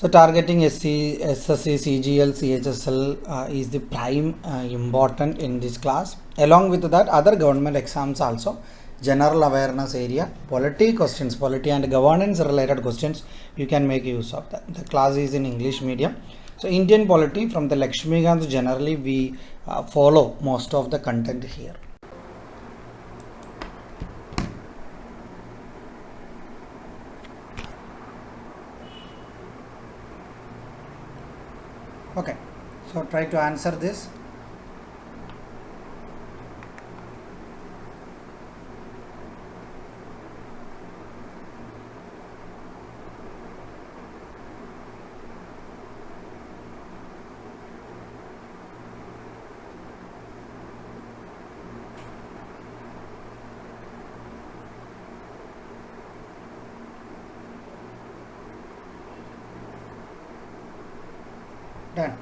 So targeting SC, SSC, CGL, CHSL is the prime important in this class. Along with that, other government exams also, general awareness area, polity questions, polity and governance related questions, you can make use of that. The class is in English medium. So Indian polity from the Lakshmikant, generally we follow most of the content here. Okay, so try to answer this. Done.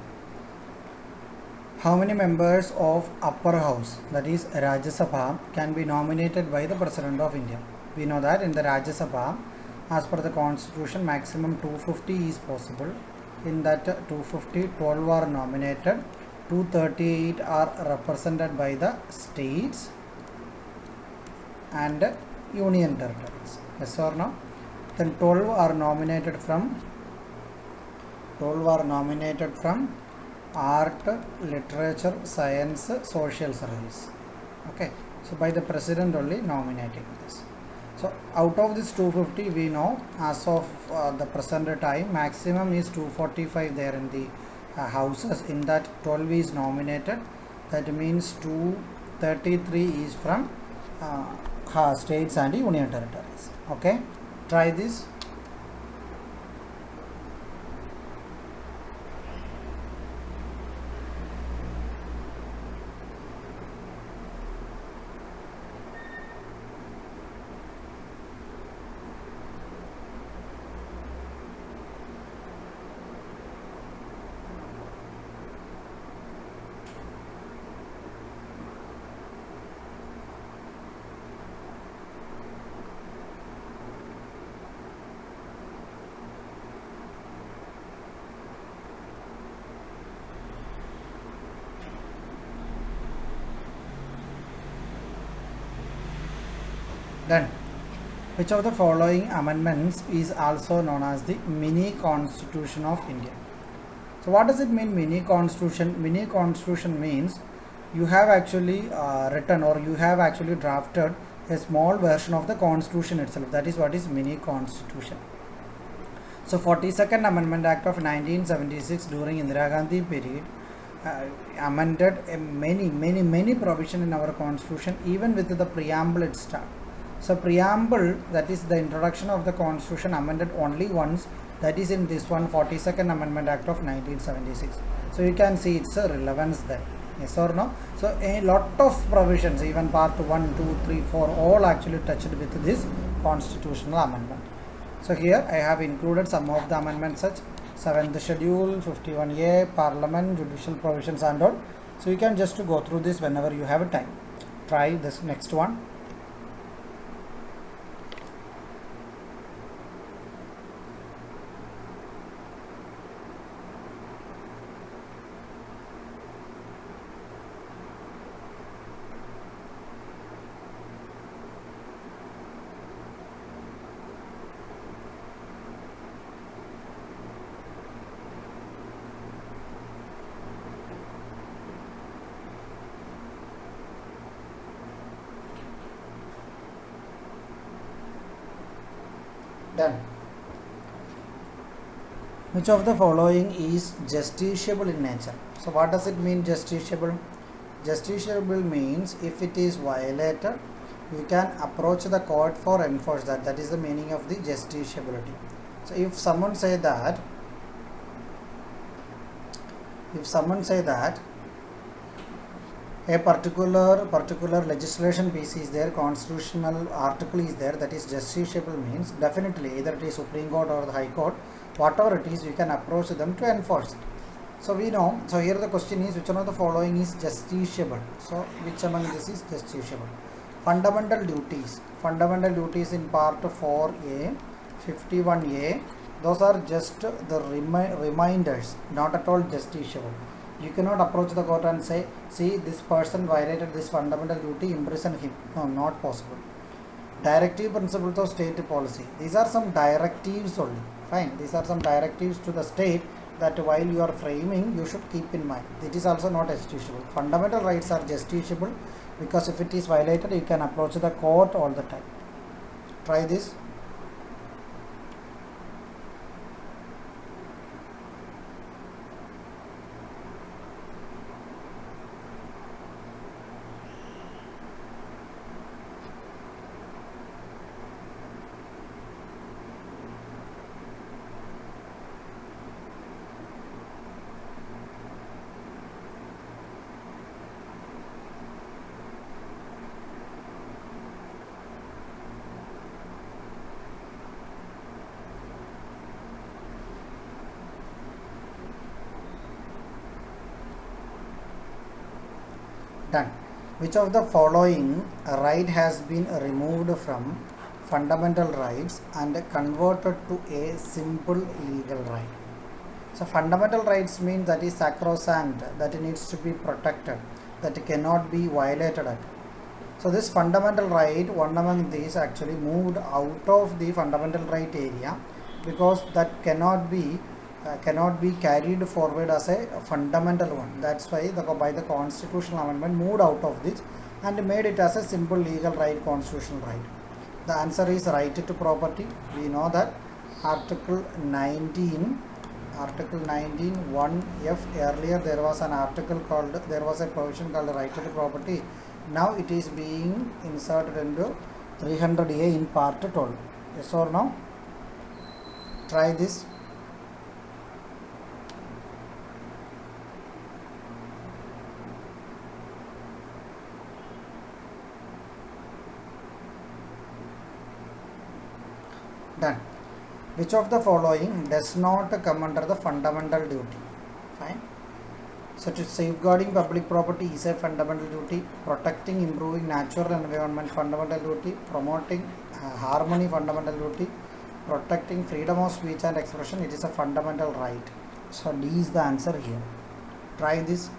How many members of upper house, that is Rajya Sabha, can be nominated by the President of India? We know that in the Rajya Sabha, as per the constitution, maximum 250 is possible. In that 250, 12 are nominated, 238 are represented by the states and union territories. Yes or no? Then 12 are nominated from art, literature, science, social service. Okay, so by the president only nominating this. So out of this 250, we know as of the present time, maximum is 245 there in the houses. In that 12 is nominated. That means 233 is from states and union territories. Okay, try this. Done. Which of the following amendments is also known as the mini constitution of India? So what does it mean, mini constitution? Mini constitution means you have actually written or you have actually drafted a small version of the constitution itself. That is what is mini constitution. So 42nd Amendment Act of 1976 during Indira Gandhi period amended many provision in our constitution, even with the preamble itself. So preamble, that is the introduction of the constitution, amended only once, that is in this one 42nd Amendment Act of 1976. So you can see its relevance there. Yes or no? So a lot of provisions, even part 1, 2, 3, 4, all actually touched with this constitutional amendment. So here I have included some of the amendments such 7th schedule, 51A, parliament, judicial provisions and all. So you can just go through this whenever you have time. Try this next one. Done. Which of the following is justiciable in nature? So what does it mean, justiciable? Justiciable means if it is violated, you can approach the court for enforce that. That is the meaning of the justiciability. So if someone say that a particular legislation piece is there, constitutional article is there, that is justiciable means definitely either it is Supreme Court or the High Court, whatever it is, you can approach them to enforce it. So we know, so here the question is which one of the following is justiciable. So which among this is justiciable? Fundamental duties in part 4A, 51A Those are just the reminders, not at all justiciable. You cannot approach the court and say, see, this person violated this fundamental duty, imprison him. No, not possible. Directive principles of state policy. These are some directives only. Fine. These are some directives to the state that while you are framing, you should keep in mind. It is also not justiciable. Fundamental rights are justiciable because if it is violated, you can approach the court all the time. Try this. Done. Which of the following right has been removed from fundamental rights and converted to a simple legal right? So fundamental rights mean that is sacrosanct, that needs to be protected, that cannot be violated at. So this fundamental right, one among these actually moved out of the fundamental right area because that cannot be carried forward as a fundamental one. That's why by the constitutional amendment moved out of this and made it as a simple legal right, constitutional right. The answer is right to property. We know that Article 19 1F, earlier there was an article called, there was a provision called right to property. Now it is being inserted into 300A in part 12. Yes or no? Try this. Done. Which of the following does not come under the fundamental duty? Fine. Such as safeguarding public property is a fundamental duty, protecting, improving natural environment, fundamental duty, promoting harmony, fundamental duty, protecting freedom of speech and expression, it is a fundamental right. So D is the answer here. Try this.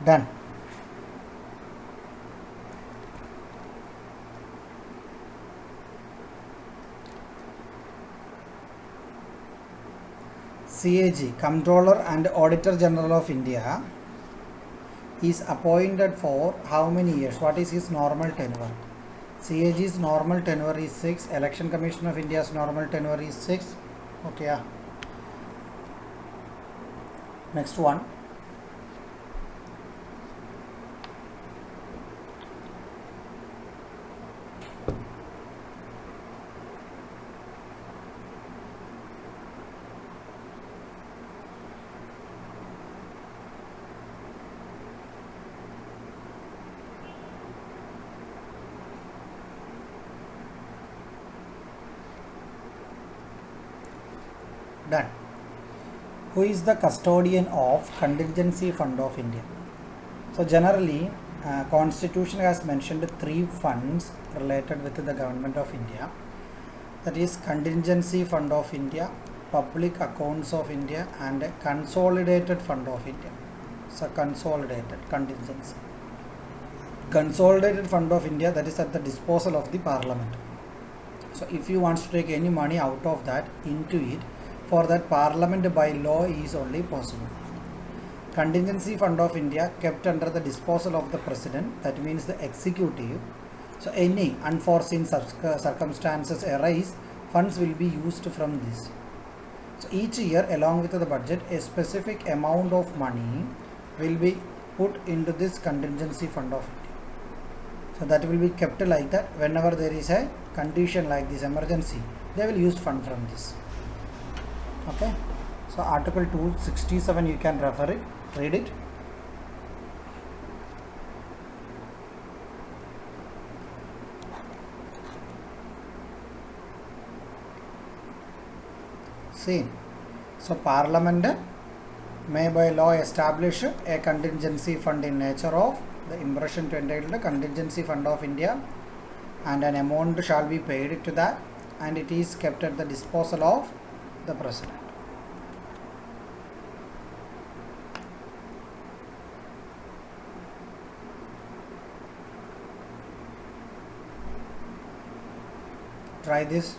Done. CAG, Comptroller and Auditor General of India, is appointed for how many years? What is his normal tenure? CAG's normal tenure is 6. Election Commission of India's normal tenure is 6. Okay, yeah. Next one. Done. Who is the custodian of Contingency Fund of India? So generally, Constitution has mentioned 3 funds related with the Government of India. That is Contingency Fund of India, Public Accounts of India and Consolidated Fund of India. So consolidated contingency. Consolidated Fund of India, that is at the disposal of the Parliament. So if you want to take any money out of that into it, for that Parliament by law is only possible. Contingency Fund of India kept under the disposal of the President, that means the executive. So any unforeseen circumstances arise, funds will be used from this. So each year along with the budget, a specific amount of money will be put into this Contingency Fund of India. So that will be kept like that. Whenever there is a condition like this, emergency, they will use fund from this. Okay. So Article 267, you can refer it, read it. See, so Parliament may by law establish a contingency fund in nature of the impression to entitle the contingency fund of India, and an amount shall be paid to that, and it is kept at the disposal of the President. Try this.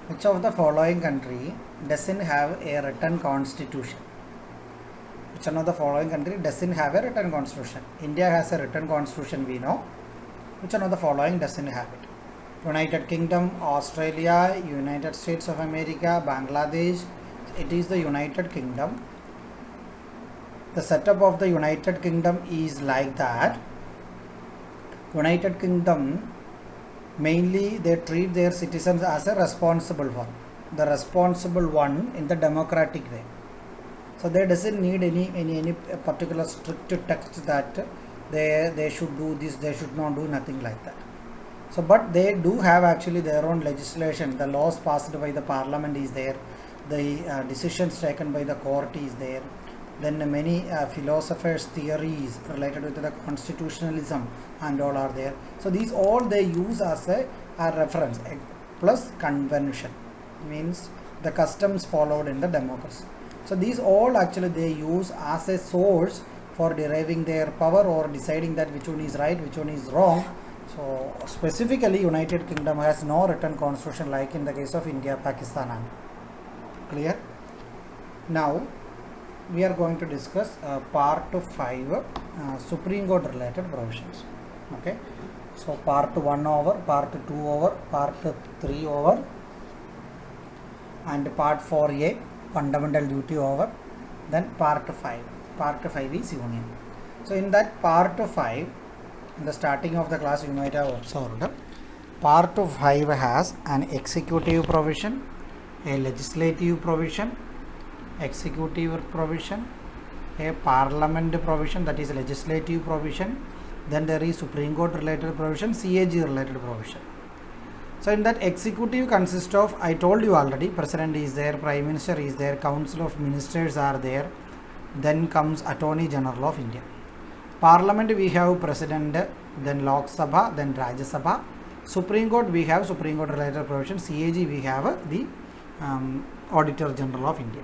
Which of the following country doesn't have a written constitution? Which one of the following country doesn't have a written constitution? India has a written constitution, we know. Which one of the following doesn't have it? United Kingdom, Australia, United States of America, Bangladesh. It is the United Kingdom. The setup of the United Kingdom is like that. United Kingdom, mainly they treat their citizens as a responsible one, the responsible one in the democratic way. So they doesn't need any particular strict text that they should do this, they should not do, nothing like that. So but they do have actually their own legislation. The laws passed by the parliament is there, the decisions taken by the court is there, then many philosophers theories related with the constitutionalism and all are there. So these all they use as a reference, plus convention means the customs followed in the democracy. So these all actually they use as a source for deriving their power or deciding that which one is right, which one is wrong. So specifically United Kingdom has no written constitution like in the case of India, Pakistan and clear. Now we are going to discuss part 5 Supreme Court related provisions. Okay, so part 1 over, part 2 over, part 3 over, and part 4a fundamental duty over, then part 5. Part 5 is union. So in that part 5, in the starting of the class you might have observed, part 5 has an executive provision, a legislative provision, executive provision, a parliament provision, that is legislative provision, then there is Supreme Court related provision, CAG related provision. So in that executive consists of, I told you already, President is there, Prime Minister is there, Council of Ministers are there, then comes Attorney General of India. Parliament we have President, then Lok Sabha, then Rajya Sabha. Supreme Court we have Supreme Court related provision, CAG we have the Auditor General of India.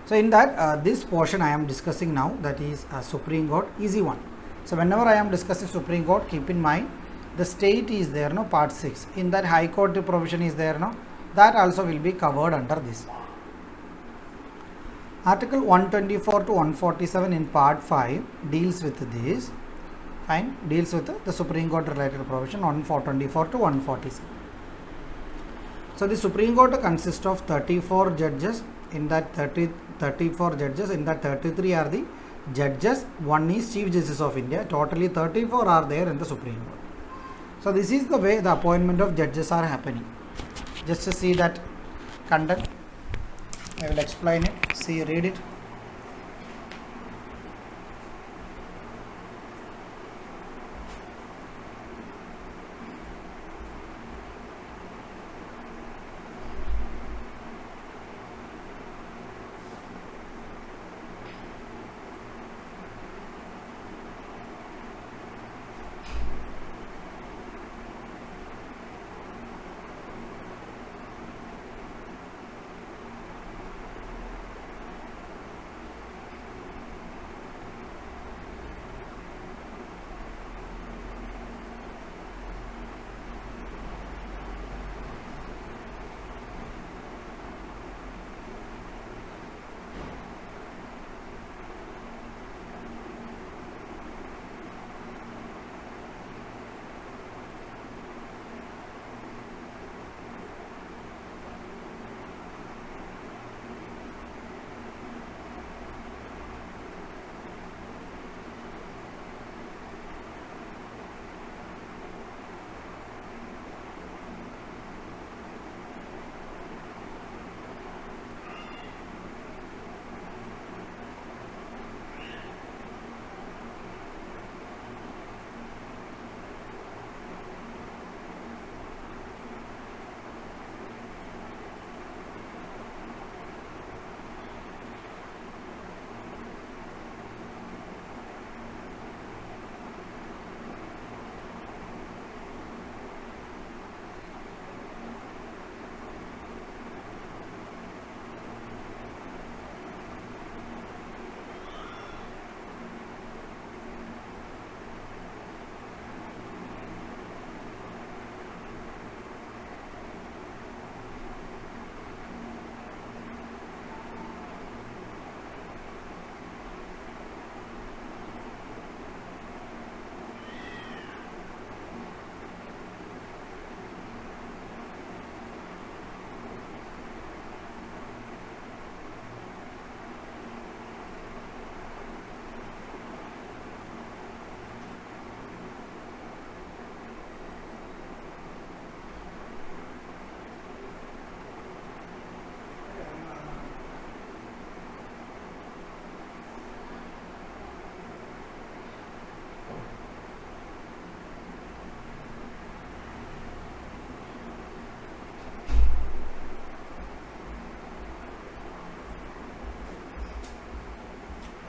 So in that this portion I am discussing now, that is Supreme Court, easy one. So whenever I am discussing Supreme Court, keep in mind the state is there, no, part 6. In that High Court provision is there, no, that also will be covered under this. Article 124 to 147 in part 5 deals with this, fine, deals with the Supreme Court related provision 124 to 147. So the Supreme Court consists of 34 judges. In that 34 judges, in that 33 are the judges, one is Chief Justice of India. Totally 34 are there in the Supreme Court. So this is the way the appointment of judges are happening. Just to see that content, I will explain it. See, read it.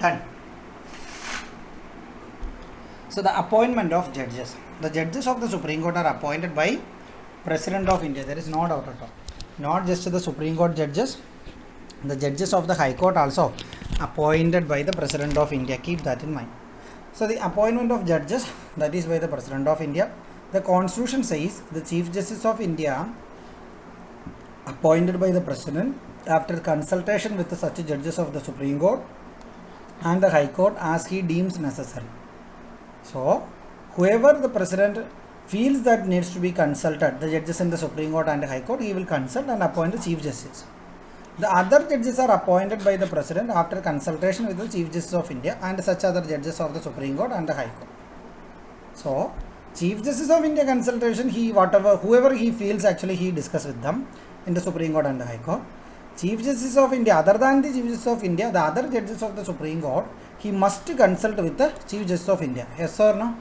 Done. So the appointment of judges. The judges of the Supreme Court are appointed by President of India. There is no doubt at all. Not just the Supreme Court judges, the judges of the High Court also appointed by the President of India. Keep that in mind. So the appointment of judges, that is by the President of India. The Constitution says the Chief Justice of India appointed by the President after consultation with such judges of the Supreme Court and the High Court as he deems necessary. So whoever the President feels that needs to be consulted, the judges in the Supreme Court and the High Court, he will consult and appoint the Chief Justice. The other judges are appointed by the President after consultation with the Chief Justice of India and such other judges of the Supreme Court and the High Court. So Chief Justice of India consultation, whoever he feels, actually he discuss with them in the Supreme Court and the High Court. Chief Justice of India, other than the Chief Justice of India, the other judges of the Supreme Court, he must consult with the Chief Justice of India. Yes or no?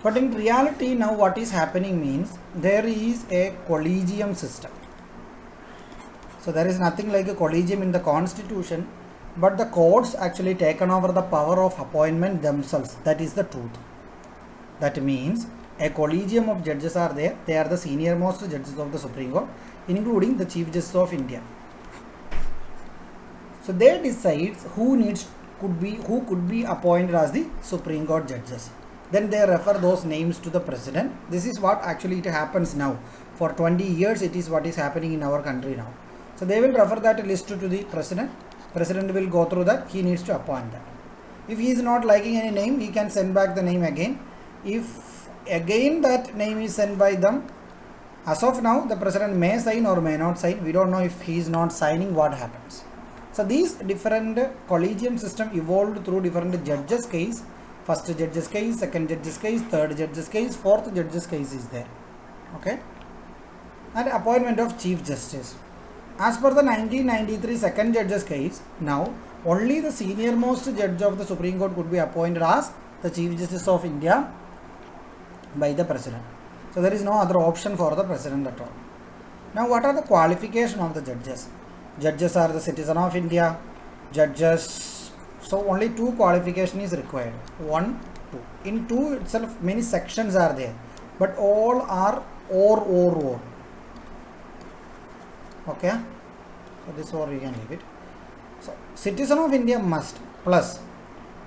But in reality now what is happening means there is a collegium system. So there is nothing like a collegium in the Constitution, but the courts actually taken over the power of appointment themselves. That is the truth. That means a collegium of judges are there. They are the senior most judges of the Supreme Court, including the Chief Justice of India. So they decide who could be appointed as the Supreme Court judges. Then they refer those names to the President. This is what actually it happens now. For 20 years it is what is happening in our country now. So they will refer that list to the President. President will go through that. He needs to appoint that. If he is not liking any name, he can send back the name again. If again that name is sent by them, as of now the President may sign or may not sign. We don't know. If he is not signing, what happens. So these different collegium system evolved through different judges case. First judge's case, second judge's case, third judge's case, fourth judge's case is there. Okay. And appointment of Chief Justice. As per the 1993 second judge's case, now only the senior most judge of the Supreme Court could be appointed as the Chief Justice of India by the President. So there is no other option for the President at all. Now what are the qualifications of the judges? Judges are the citizen of India. Judges, so only two qualifications is required. 1, 2. In 2 itself many sections are there, but all are or. Okay, so this or we can leave it. So citizen of India must plus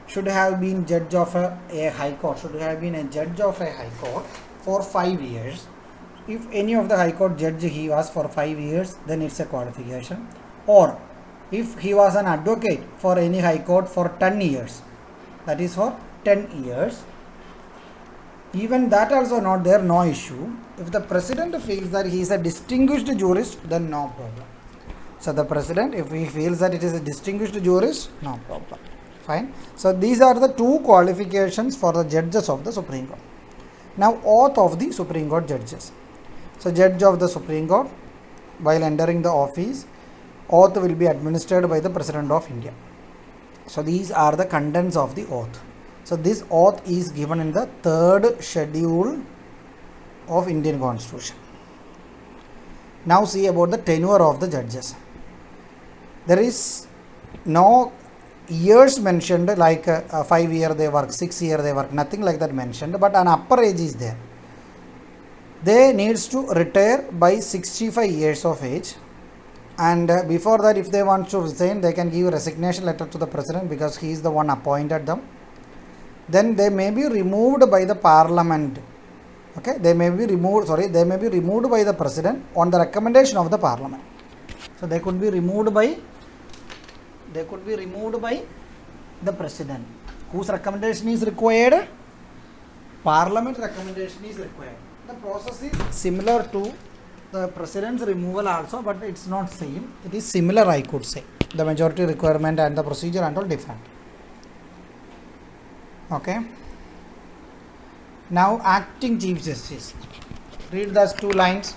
should have been judge of a High Court, should have been a judge of a High Court for 5 years. If any of the High Court judge he was for 5 years, then it's a qualification. Or if he was an advocate for any High Court for 10 years, that is for 10 years. Even that also not there, no issue. If the President feels that he is a distinguished jurist, then no problem. So the President, if he feels that it is a distinguished jurist, no problem. Fine. So these are the two qualifications for the judges of the Supreme Court. Now oath of the Supreme Court judges. So judge of the Supreme Court, while entering the office, oath will be administered by the President of India. So these are the contents of the oath. So this oath is given in the 3rd schedule of Indian Constitution. Now see about the tenure of the judges. There is no years mentioned like 5 years they work, 6 years they work, nothing like that mentioned, but an upper age is there. They needs to retire by 65 years of age, and before that if they want to resign, they can give a resignation letter to the President because he is the one appointed them. Then they may be removed by the Parliament. Okay, they may be removed by the President on the recommendation of the Parliament. So they could be removed by the President, whose recommendation is required. Parliament recommendation is required. The process is similar to the President's removal also, but it's not same. It is similar, I could say. The majority requirement and the procedure and all different. Okay. Now acting Chief Justice. Read those 2 lines.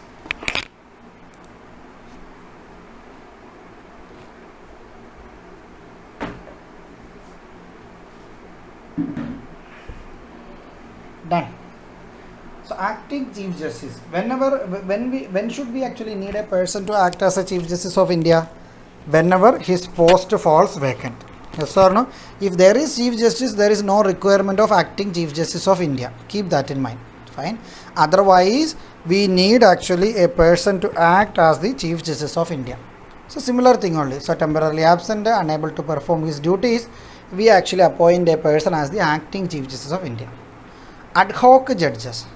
Done. So acting Chief Justice. When should we actually need a person to act as a Chief Justice of India? Whenever his post falls vacant. Yes or no? If there is Chief Justice, there is no requirement of acting Chief Justice of India. Keep that in mind. Fine. Otherwise, we need actually a person to act as the Chief Justice of India. So similar thing only. So temporarily absent, unable to perform his duties, we actually appoint a person as the acting Chief Justice of India. Ad hoc judges.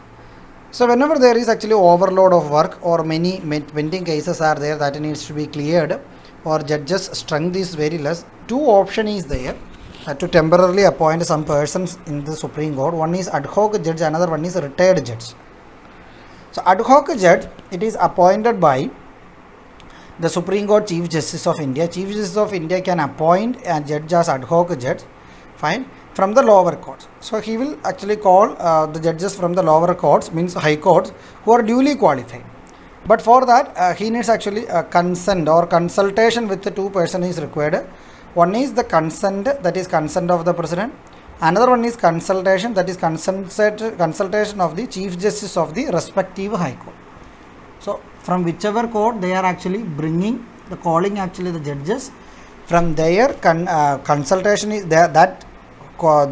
So whenever there is actually overload of work or many pending cases are there that needs to be cleared, or judges strength is very less, two option is there to temporarily appoint some persons in the Supreme Court. One is ad hoc judge, another one is retired judge. So ad hoc judge, it is appointed by the Supreme Court Chief Justice of India. Chief Justice of India can appoint a judge as ad hoc judge, fine, from the lower courts. So he will actually call the judges from the lower courts, means high courts, who are duly qualified. But for that, he needs actually a consent or consultation with the two person is required. One is the consent, that is consent of the president. Another one is consultation, that is consultation of the Chief Justice of the respective high court. So from whichever court they are actually bringing the calling actually the judges, from their consultation is there, that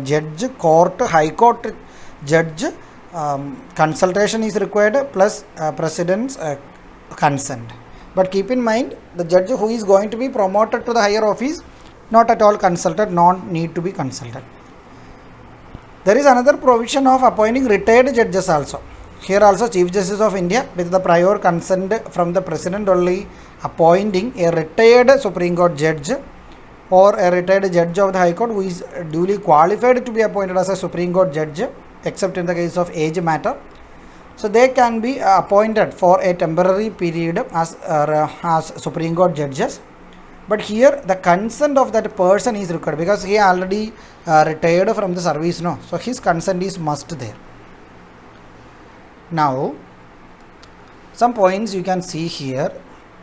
judge court, high court judge consultation is required plus president's consent. But keep in mind, the judge who is going to be promoted to the higher office, not at all consulted, not need to be consulted. There is another provision of appointing retired judges also. Here also Chief Justice of India with the prior consent from the president only appointing a retired Supreme Court judge or a retired judge of the High Court who is duly qualified to be appointed as a Supreme Court judge, except in the case of age matter. So they can be appointed for a temporary period as Supreme Court judges. But here the consent of that person is required because he already retired from the service, no. So his consent is must there. Now, some points you can see here.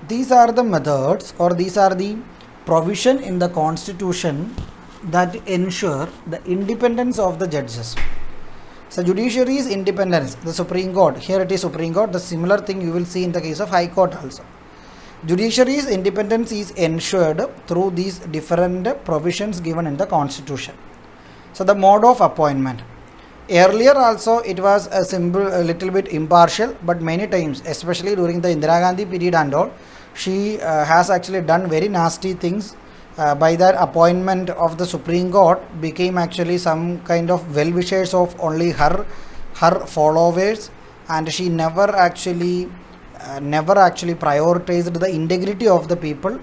These are the methods or these are the provision in the constitution that ensure the independence of the judges. So judiciary's independence, the Supreme Court, here it is Supreme Court, the similar thing you will see in the case of High Court also. Judiciary's independence is ensured through these different provisions given in the constitution. So the mode of appointment. Earlier also it was a little bit impartial, but many times, especially during the Indira Gandhi period and all, she has actually done very nasty things. By that appointment of the Supreme Court became actually some kind of well-wishers of only her followers, and she never actually prioritized the integrity of the people.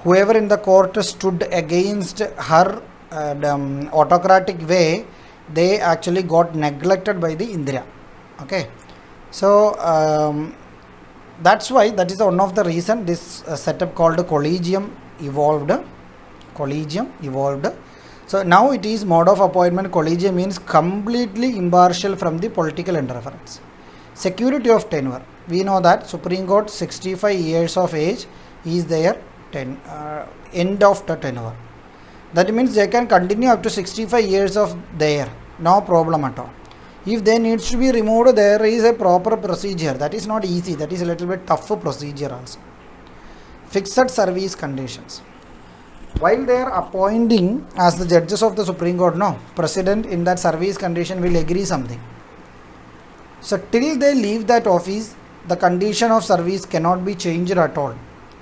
Whoever in the court stood against her autocratic way, they actually got neglected by the Indira. Okay, so that's why, that is one of the reason this setup called collegium evolved. So now it is mode of appointment. Collegium means completely impartial from the political interference. Security of tenure. We know that Supreme Court 65 years of age is their end of the tenure. That means they can continue up to 65 years of there, no problem at all. If they needs to be removed, there is a proper procedure. That is not easy. That is a little bit tough procedure also. Fixed service conditions. While they are appointing as the judges of the Supreme Court, no, president in that service condition will agree something. So till they leave that office, the condition of service cannot be changed at all.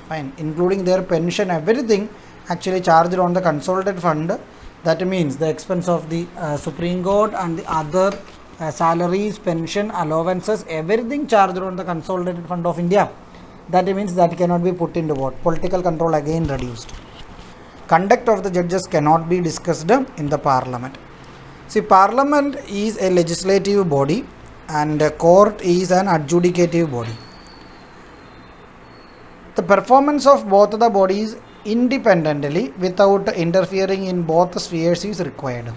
Fine, including their pension, everything actually charged on the consolidated fund. That means the expense of the Supreme Court and the other salaries, pension, allowances, everything charged on the consolidated fund of India. That means that cannot be put into what? Political control again reduced. Conduct of the judges cannot be discussed in the parliament. See, parliament is a legislative body and a court is an adjudicative body. The performance of both the bodies independently without interfering in both spheres is required.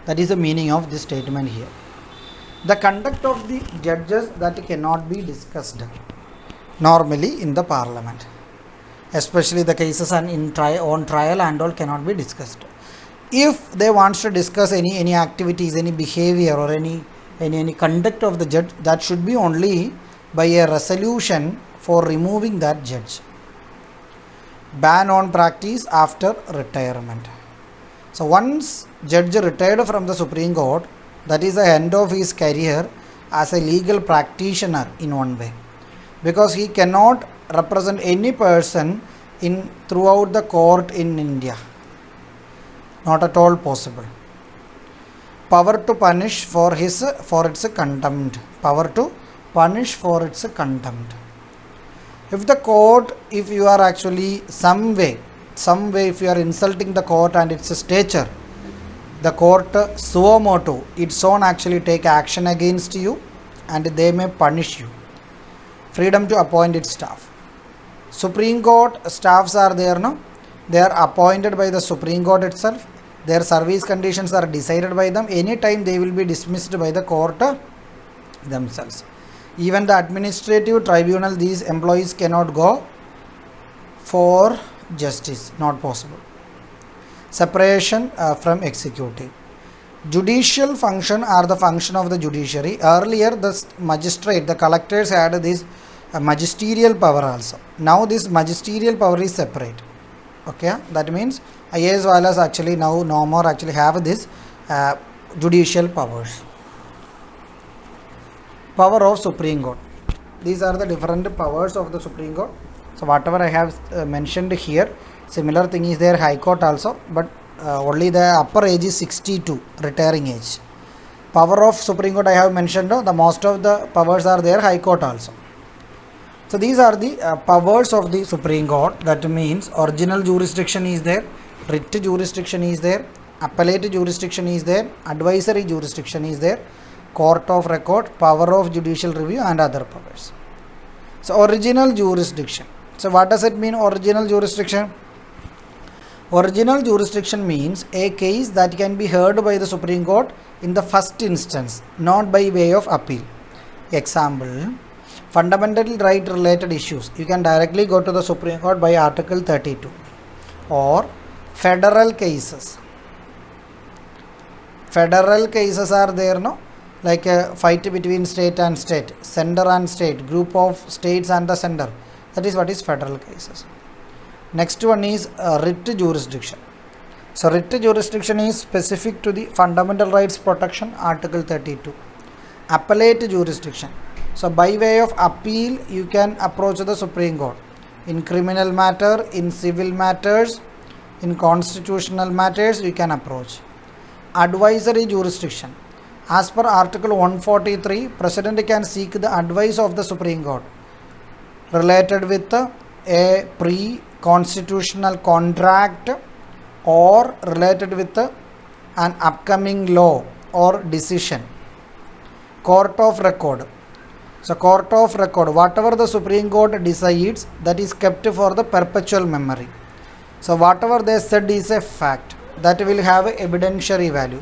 That is the meaning of this statement here. The conduct of the judges that cannot be discussed normally in the parliament, especially the cases on trial and all cannot be discussed. If they want to discuss any activities, any behavior or any conduct of the judge, that should be only by a resolution for removing that judge. ban on practice after retirement. So once judge retired from the Supreme Court, that is the end of his career as a legal practitioner in one way, because he cannot represent any person in throughout the court in India. Not at all possible. Power to punish for its contempt. Power to punish for its contempt. If the court, if you are actually some way, if you are insulting the court and its stature, the court suo motu, its own actually take action against you and they may punish you. Freedom to appoint its staff. Supreme Court staffs are there, no? They are appointed by the Supreme Court itself. Their service conditions are decided by them. Anytime they will be dismissed by the court themselves. Even the administrative tribunal, these employees cannot go for justice. Not possible. Separation from executive. Judicial function are the function of the judiciary. Earlier the magistrate, the collectors had this magisterial power also. Now this magisterial power is separate. Okay, that means IAS walas actually now no more actually have this judicial powers. Power of Supreme Court. These are the different powers of the Supreme Court. So whatever I have mentioned here, similar thing is there High Court also, but only the upper age is 62, retiring age. Power of Supreme Court I have mentioned, the most of the powers are there High Court also. So these are the powers of the Supreme Court. That means original jurisdiction is there, writ jurisdiction is there, appellate jurisdiction is there, advisory jurisdiction is there, court of record, power of judicial review and other powers. So original jurisdiction. So what does it mean, original jurisdiction? Original jurisdiction means a case that can be heard by the Supreme Court in the first instance, not by way of appeal. Example, fundamental right related issues, you can directly go to the Supreme Court by Article 32. Or federal cases. Federal cases are there, no? Like a fight between state and state, center and state, group of states and the center. That is what is federal cases. Next one is writ jurisdiction. So writ jurisdiction is specific to the fundamental rights protection, Article 32. Appellate jurisdiction. So by way of appeal, you can approach the Supreme Court in criminal matter, in civil matters, in constitutional matters. You can approach. Advisory jurisdiction. As per Article 143, President can seek the advice of the Supreme Court related with a pre-constitutional contract or related with an upcoming law or decision. Court of record. So court of record, whatever the Supreme Court decides, that is kept for the perpetual memory. So whatever they said is a fact that will have evidentiary value,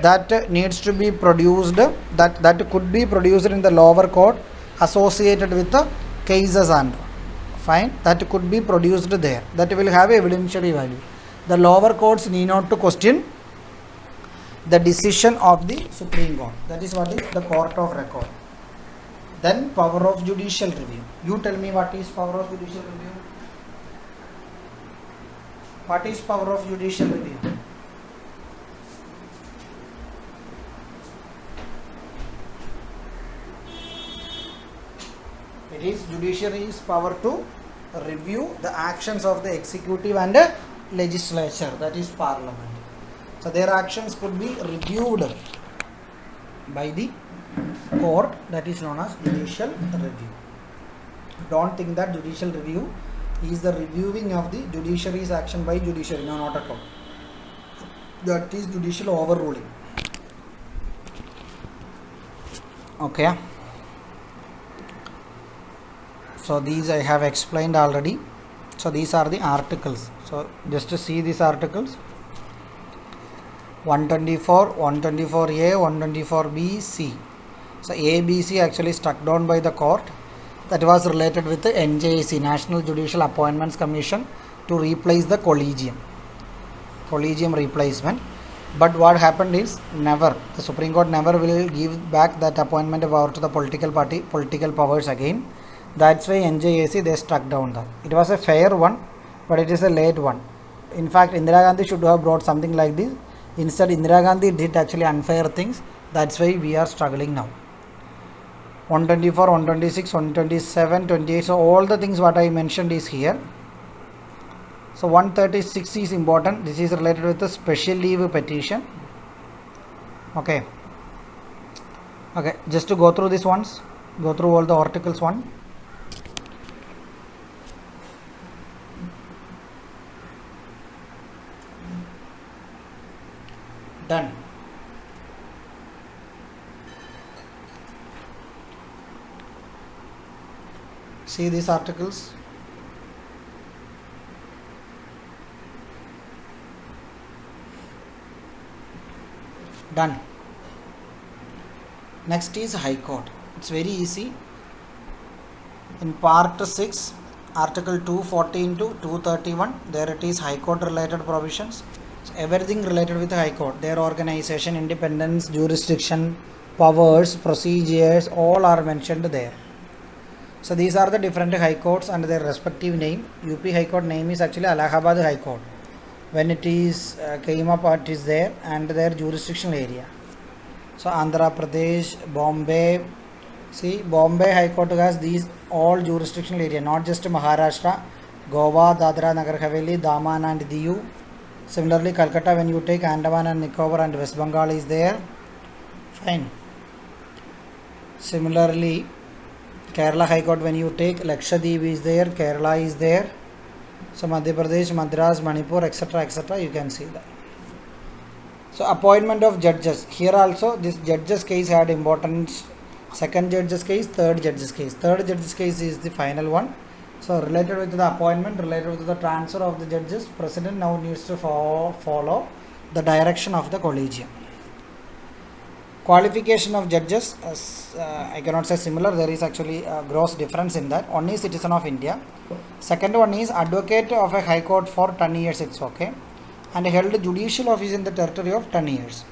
that needs to be produced, that could be produced in the lower court associated with the cases and fine, that could be produced there, that will have evidentiary value. The lower courts need not to question the decision of the Supreme Court. That is what is the court of record. Then power of judicial review. You tell me what is power of judicial review? What is power of judicial review? It is judiciary's power to review the actions of the executive and the legislature, that is parliament. So their actions could be reviewed by the court, that is known as judicial review. Don't think that judicial review is the reviewing of the judiciary's action by judiciary. No, not at all. That is judicial overruling. Okay. So these I have explained already. So these are the articles. So just to see these articles. 124, 124A, 124B, C. So A, B, C actually struck down by the court. That was related with the NJC, National Judicial Appointments Commission, to replace the collegium replacement. But what happened is, never, the Supreme Court never will give back that appointment power to the political party, political powers again. That's why NJAC they struck down that. It was a fair one, but it is a late one. In fact, Indira Gandhi should have brought something like this. Instead, Indira Gandhi did actually unfair things. That's why we are struggling now. 124, 126, 127, 28. So all the things what I mentioned is here. So 136 is important. This is related with the special leave petition. Okay. Okay. Just to go through this once. Go through all the articles one. Done. See these articles. Done. Next is High Court. It's very easy. In part 6, article 214 to 231, there it is High Court related provisions. So everything related with the High Court, their organization, independence, jurisdiction, powers, procedures, all are mentioned there. So these are the different High Courts and their respective name. UP High Court name is actually Allahabad High Court. When it is came up, it is there, and their jurisdictional area. So Andhra Pradesh, Bombay. See, Bombay High Court has these all jurisdictional area, not just Maharashtra, Goa, Dadra, Nagar Haveli, Daman and Diu. Similarly, Calcutta, when you take Andaman and Nicobar and West Bengal is there. Fine. Similarly, Kerala High Court, when you take Lakshadweep is there, Kerala is there. So Madhya Pradesh, Madras, Manipur, etc., you can see that. So appointment of judges. Here also this judges case had importance. Second judges case, third judges case. Third judges case is the final one. So related with the appointment, related with the transfer of the judges, president now needs to follow the direction of the collegium. Qualification of judges, I cannot say similar, there is actually a gross difference in that. One is citizen of India. Second one is advocate of a high court for 10 years, it's okay. And held judicial office in the territory of 10 years.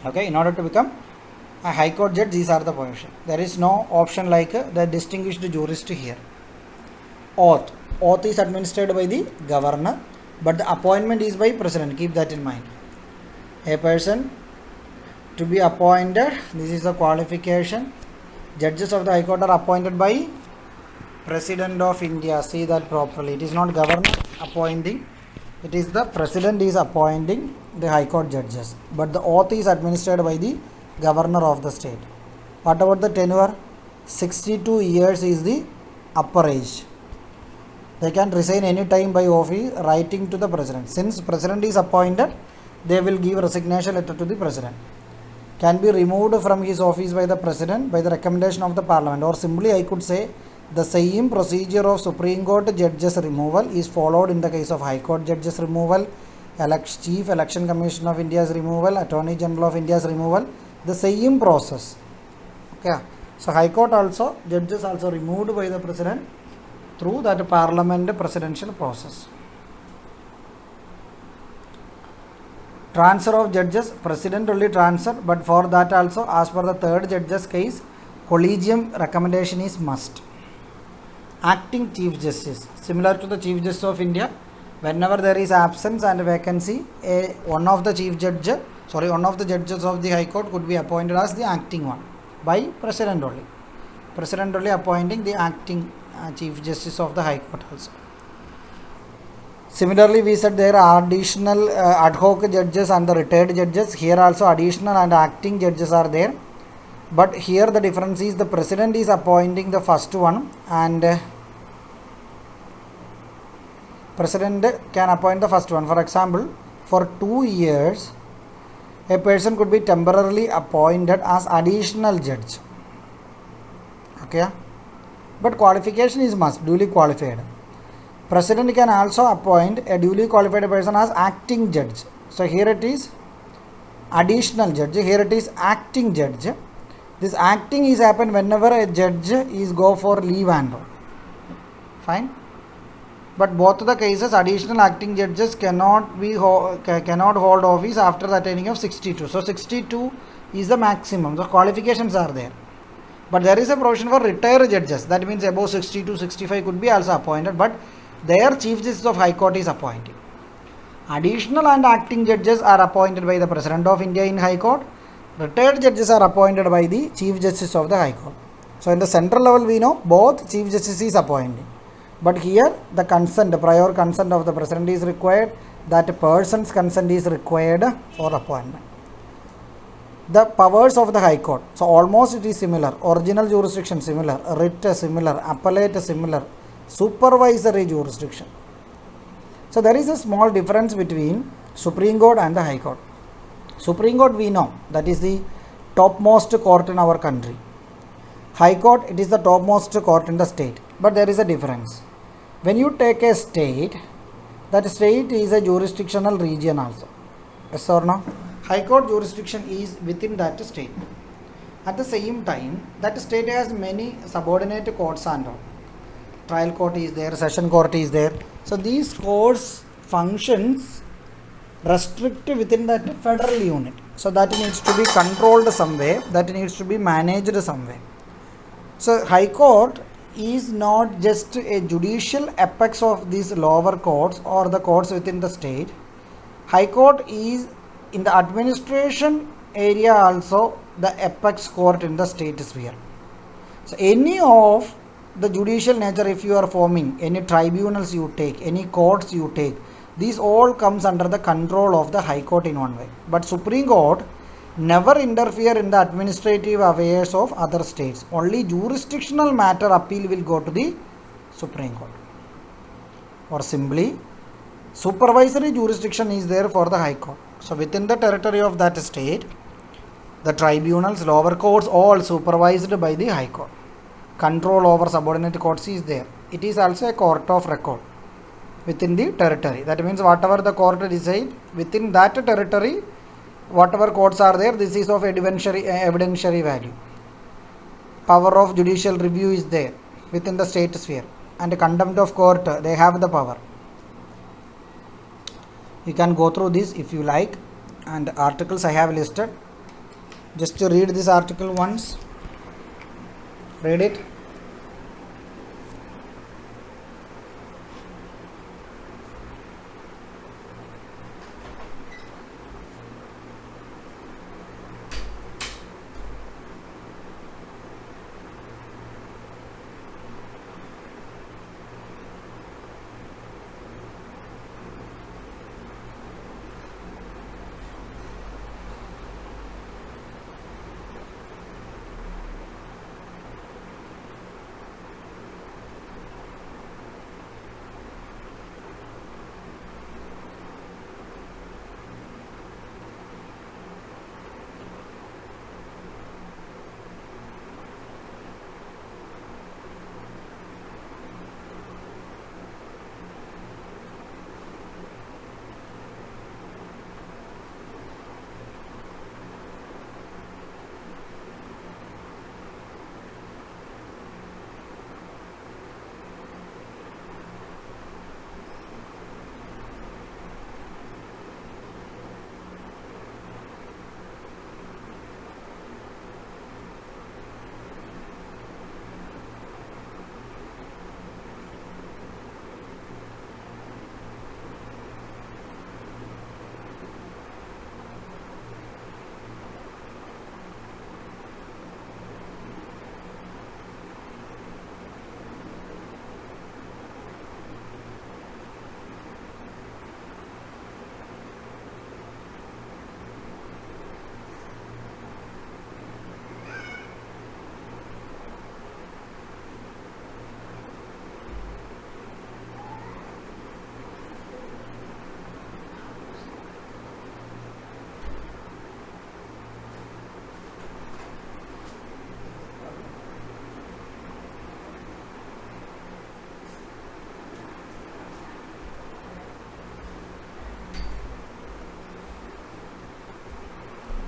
Okay, in order to become a high court judge, these are the positions. There is no option like the distinguished jurist here. Oath. Oath is administered by the governor, but the appointment is by president. Keep that in mind. A person to be appointed, this is the qualification. Judges of the High Court are appointed by President of India. See that properly. It is not governor appointing. It is the president is appointing the High Court judges. But the oath is administered by the governor of the state. What about the tenure? 62 years is the upper age. They can resign any time by office writing to the president. Since president is appointed, they will give resignation letter to the president. Can be removed from his office by the president by the recommendation of the parliament, or simply I could say the same procedure of Supreme Court judges removal is followed in the case of High Court judges removal, Chief Election Commission of India's removal, Attorney General of India's removal, the same process. Okay, so High Court also, judges also removed by the president through that parliament presidential process. Transfer of judges, president only transfer, but for that also, as per the third judge's case, collegium recommendation is must. Acting Chief Justice, similar to the Chief Justice of India, whenever there is absence and vacancy, one of the judges of the High Court could be appointed as the acting one by president only. President only appointing the acting Chief Justice of the High Court also. Similarly, we said there are additional ad hoc judges and the retired judges. Here also additional and acting judges are there. But here the difference is the president is appointing the first one, and president can appoint the first one. For example, for 2 years, a person could be temporarily appointed as additional judge. Okay, but qualification is must, duly qualified. President can also appoint a duly qualified person as acting judge. So here it is additional judge, here it is acting judge. This acting is happen whenever a judge is go for leave and all. Fine. But both the cases, additional acting judges cannot hold office after the attaining of 62. So 62 is the maximum. The qualifications are there. But there is a provision for retired judges. That means above 62, 65 could be also appointed. But their Chief Justice of High Court is appointed. Additional and acting judges are appointed by the President of India in High Court. Retired judges are appointed by the Chief Justice of the High Court. So in the central level we know both Chief Justice is appointed. But here the consent, prior consent of the President is required. That person's consent is required for appointment. The powers of the High Court. So almost it is similar. Original jurisdiction similar. Writ similar. Appellate similar. Supervisory jurisdiction. So there is a small difference between Supreme Court and the High Court. Supreme Court we know that is the topmost court in our country. High Court, it is the topmost court in the state. But there is a difference. When you take a state, that state is a jurisdictional region also. Yes or no? High Court jurisdiction is within that state. At the same time, that state has many subordinate courts and all. Trial court is there, session court is there. So these courts functions restrict within that federal unit. So that needs to be controlled some way, that needs to be managed some way. So High Court is not just a judicial apex of these lower courts or the courts within the state. High Court is in the administration area also the apex court in the state sphere. So any of the judicial nature, if you are forming any tribunals you take, any courts you take, these all comes under the control of the High Court in one way. But Supreme Court never interfere in the administrative affairs of other states. Only jurisdictional matter appeal will go to the Supreme Court. Or simply, supervisory jurisdiction is there for the High Court. So within the territory of that state, the tribunals, lower courts, all supervised by the High Court. Control over subordinate courts is there. It is also a court of record within the territory. That means whatever the court decide within that territory, whatever courts are there, this is of evidentiary value. Power of judicial review is there within the state sphere. And contempt of court, they have the power. You can go through this if you like. And articles I have listed. Just to read this article once. Read it.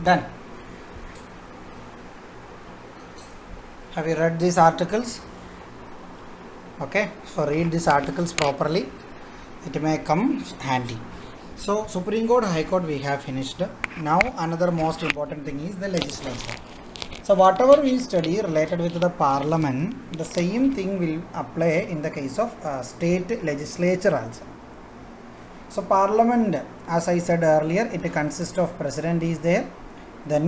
Done. Have you read these articles? Okay, so read these articles properly. It may come handy. So Supreme Court, High Court we have finished. Now another most important thing is the legislature. So whatever we study related with the parliament, the same thing will apply in the case of state legislature also. So parliament, as I said earlier, it consists of president is there, then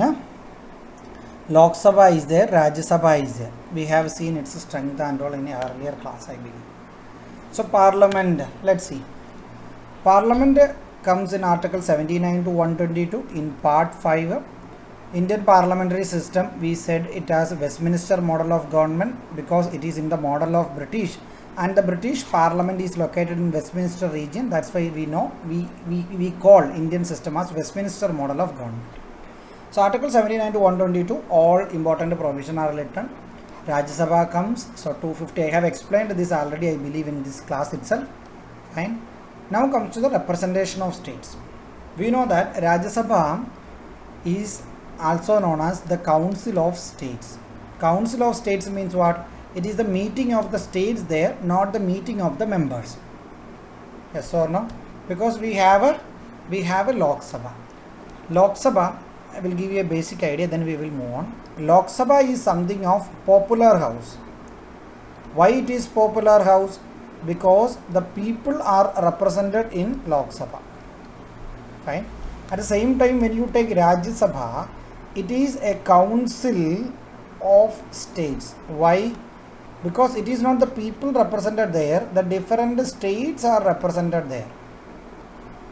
Lok Sabha is there, Rajya Sabha is there. We have seen its strength and role in an earlier class, I believe. So parliament, let's see. Parliament comes in article 79 to 122 in part 5. Indian parliamentary system, we said it has a Westminster model of government because it is in the model of British, and the British parliament is located in Westminster region. That's why we know we call Indian system as Westminster model of government. So article 79 to 122, all important provisions are written. Rajya Sabha comes, so 250. I have explained this already, I believe, in this class itself. Fine. Now comes to the representation of states. We know that Rajya Sabha is also known as the Council of States. Council of States means what? It is the meeting of the states there, not the meeting of the members. Yes or no? Because we have a Lok Sabha. Lok Sabha, I will give you a basic idea, then we will move on. Lok Sabha is something of popular house. Why it is popular house? Because the people are represented in Lok Sabha. Fine. At the same time, when you take Rajya Sabha, it is a council of states. Why? Because it is not the people represented there, the different states are represented there.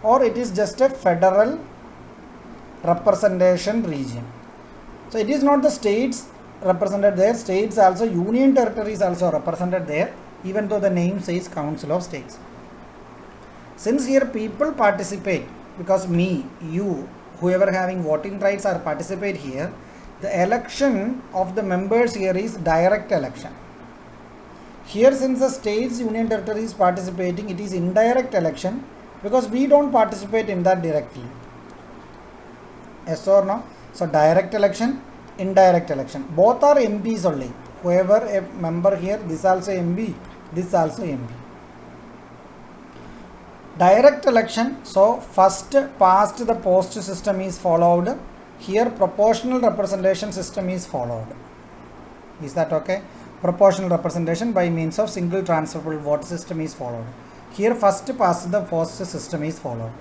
Or it is just a federal representation region. So it is not the states represented there, states also, union territories also represented there, even though the name says Council of States. Since here people participate, because me, you, whoever having voting rights are participate here, the election of the members here is direct election. Here, since the states, union territory is participating, it is indirect election because we don't participate in that directly. Yes or no? So direct election, indirect election, both are MPs only. Whoever a member here, this also MP, this also MP. Direct election, so first past the post system is followed. Here proportional representation system is followed. Is that okay? Proportional representation by means of single transferable vote system is followed. Here first past the post system is followed.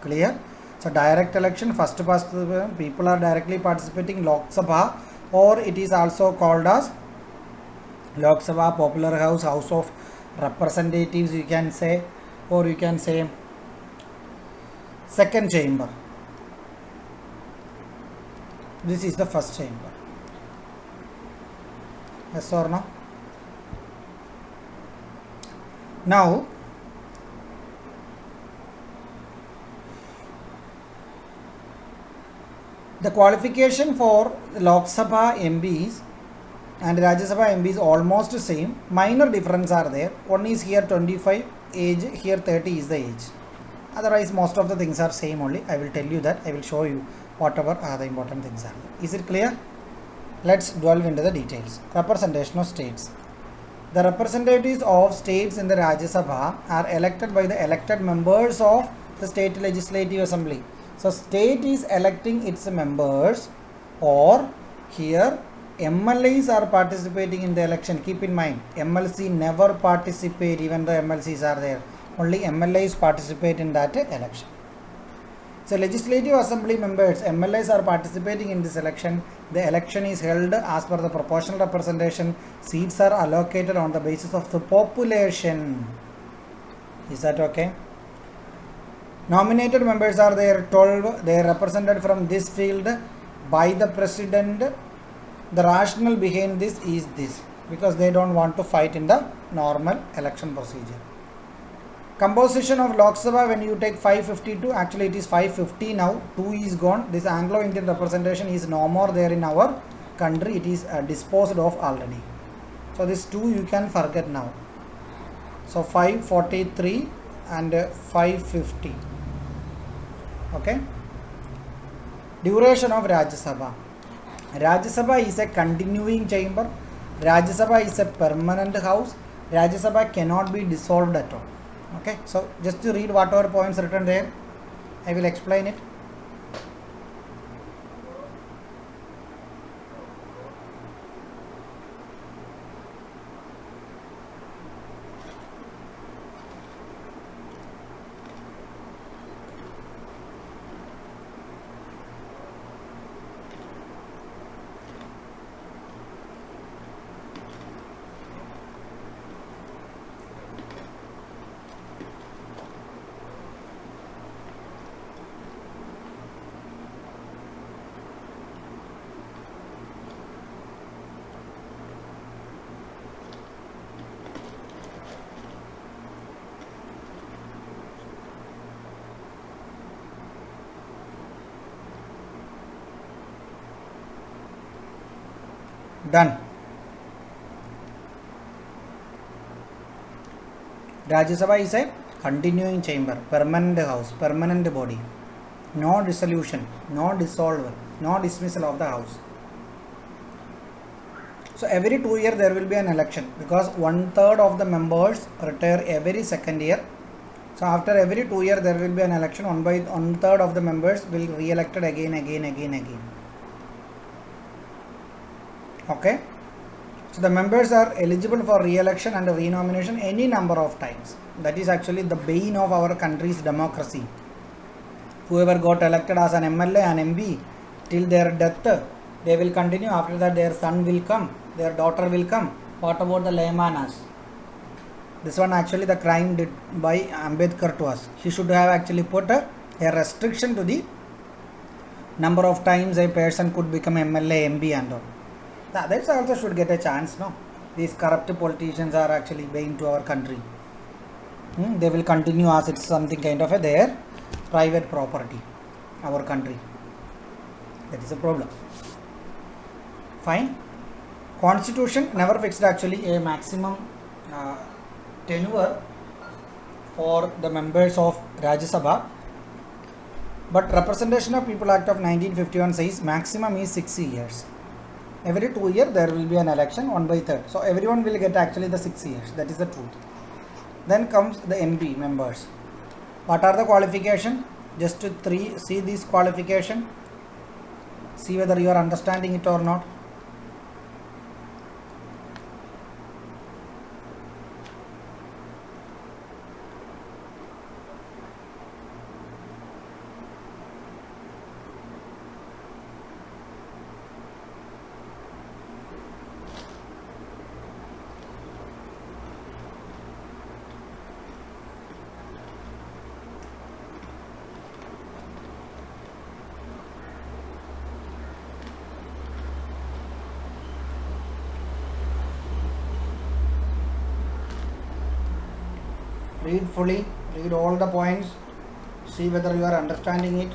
Clear? So direct election, first past the people are directly participating Lok Sabha, or it is also called as Lok Sabha, popular house, house of representatives you can say, or you can say second chamber. This is the first chamber. Yes or no? Now the qualification for Lok Sabha MPs and Rajya Sabha MPs almost same. Minor difference are there. One is here 25 age, here 30 is the age. Otherwise most of the things are same only. I will tell you that. I will show you whatever are the important things are. Is it clear? Let's delve into the details. Representation of states. The representatives of states in the Rajya Sabha are elected by the elected members of the state legislative assembly. So state is electing its members, or here MLAs are participating in the election. Keep in mind, MLC never participate even though MLCs are there. Only MLAs participate in that election. So legislative assembly members, MLAs are participating in this election. The election is held as per the proportional representation. Seats are allocated on the basis of the population. Is that okay? Nominated members are there 12. They are represented from this field by the president. The rationale behind this is this, because they don't want to fight in the normal election procedure. Composition of Lok Sabha, when you take 552, actually it is 550 now, 2 is gone. This Anglo-Indian representation is no more there in our country. It is disposed of already. So this 2 you can forget now. So 543 and 550. Okay. Duration of Rajya Sabha. Rajya Sabha is a continuing chamber. Rajya Sabha is a permanent house. Rajya Sabha cannot be dissolved at all. Okay, so just to read whatever points written there, I will explain it. Done. Rajya Sabha is a continuing chamber, permanent house, permanent body. No dissolution, no dissolve, no dismissal of the house. So every 2 years there will be an election, because 1/3 of the members retire every second year. So after every 2 years there will be an election. 1/3 of the members will re-elected again. Okay. So the members are eligible for re-election and re-nomination any number of times. That is actually the bane of our country's democracy. Whoever got elected as an MLA and MP till their death, they will continue. After that their son will come, their daughter will come. What about the laymanas? This one actually the crime did by Ambedkar to us. He should have actually put a restriction to the number of times a person could become MLA, MP and all. The others also should get a chance, no? These corrupt politicians are actually bane to our country. They will continue as it's something kind of their private property, our country. That is a problem. Fine. Constitution never fixed actually a maximum tenure for the members of Rajya Sabha, but Representation of People Act of 1951 says maximum is 6 years. Every 2 years there will be an election, 1/3. So everyone will get actually the 6 years. That is the truth. Then comes the MP members. What are the qualification? Just to see this qualification. See whether you are understanding it or not. Read fully, read all the points, see whether you are understanding it.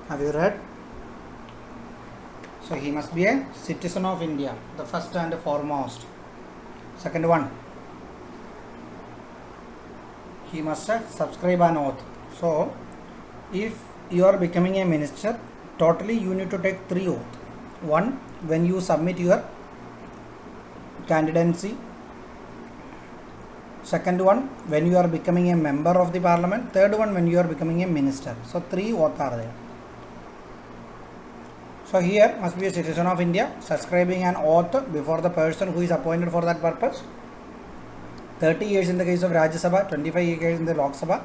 Have you read? So he must be a citizen of India, the first and foremost. Second one, he must subscribe an oath. So if you are becoming a minister, totally you need to take 3 oaths. One, when you submit your candidacy. Second one, when you are becoming a member of the parliament. Third one, when you are becoming a minister. So 3 what are there? So here must be a citizen of India, subscribing an oath before the person who is appointed for that purpose. 30 years in the case of Rajya Sabha, 25 years in the Lok Sabha.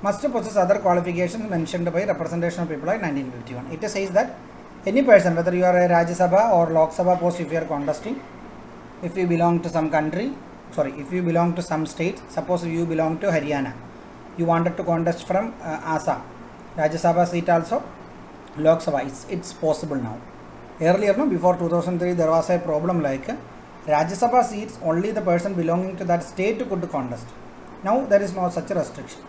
Must possess other qualifications mentioned by Representation of People Act 1951. It says that any person, whether you are a Rajya Sabha or Lok Sabha post, if you are contesting, if you belong to some country, if you belong to some state, suppose you belong to Haryana, you wanted to contest from Assam, Rajya Sabha seat also, Lok Sabha, it's possible now. Earlier, no, before 2003, there was a problem like Rajya Sabha seats, only the person belonging to that state could contest. Now there is no such a restriction.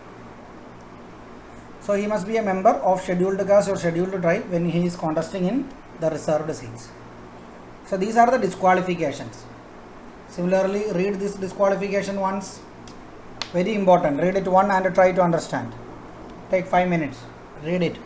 So he must be a member of scheduled caste or scheduled tribe when he is contesting in the reserved seats. So these are the disqualifications. Similarly, read this disqualification once. Very important. Read it one and try to understand. Take 5 minutes. Read it.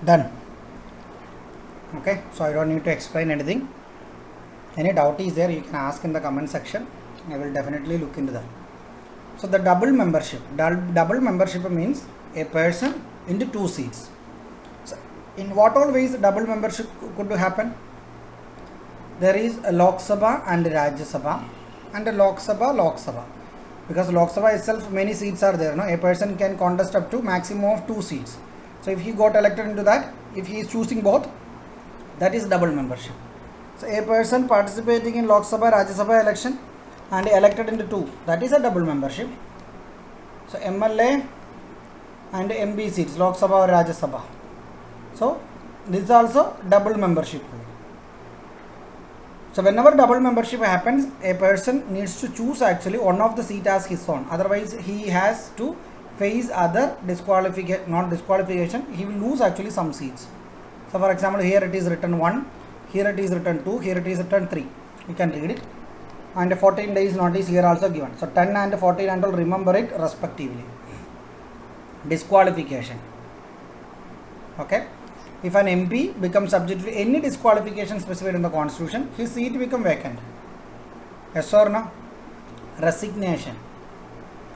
Done. Okay, so I don't need to explain anything. Any doubt is there, you can ask in the comment section. I will definitely look into that. So the double membership. Double membership means a person into 2 seats. So in what all ways double membership could happen? There is a Lok Sabha and Rajya Sabha, and a Lok Sabha. Because Lok Sabha itself many seats are there. No, a person can contest up to maximum of 2 seats. So if he got elected into that, if he is choosing both, that is double membership. So a person participating in Lok Sabha, Rajya Sabha election and elected into 2, that is a double membership. So MLA and MP seats, Lok Sabha or Rajya Sabha. So this is also double membership. So whenever double membership happens, a person needs to choose actually one of the seat as his own. Otherwise he has to face other disqualification, not disqualification, he will lose actually some seats. So for example, here it is written 1, here it is written 2, here it is written 3. You can read it. And 14 days notice here also given. So 10 and 14 and all, remember it respectively. Disqualification. Okay. If an MP becomes subject to any disqualification specified in the constitution, his seat become vacant. Yes or no? Resignation.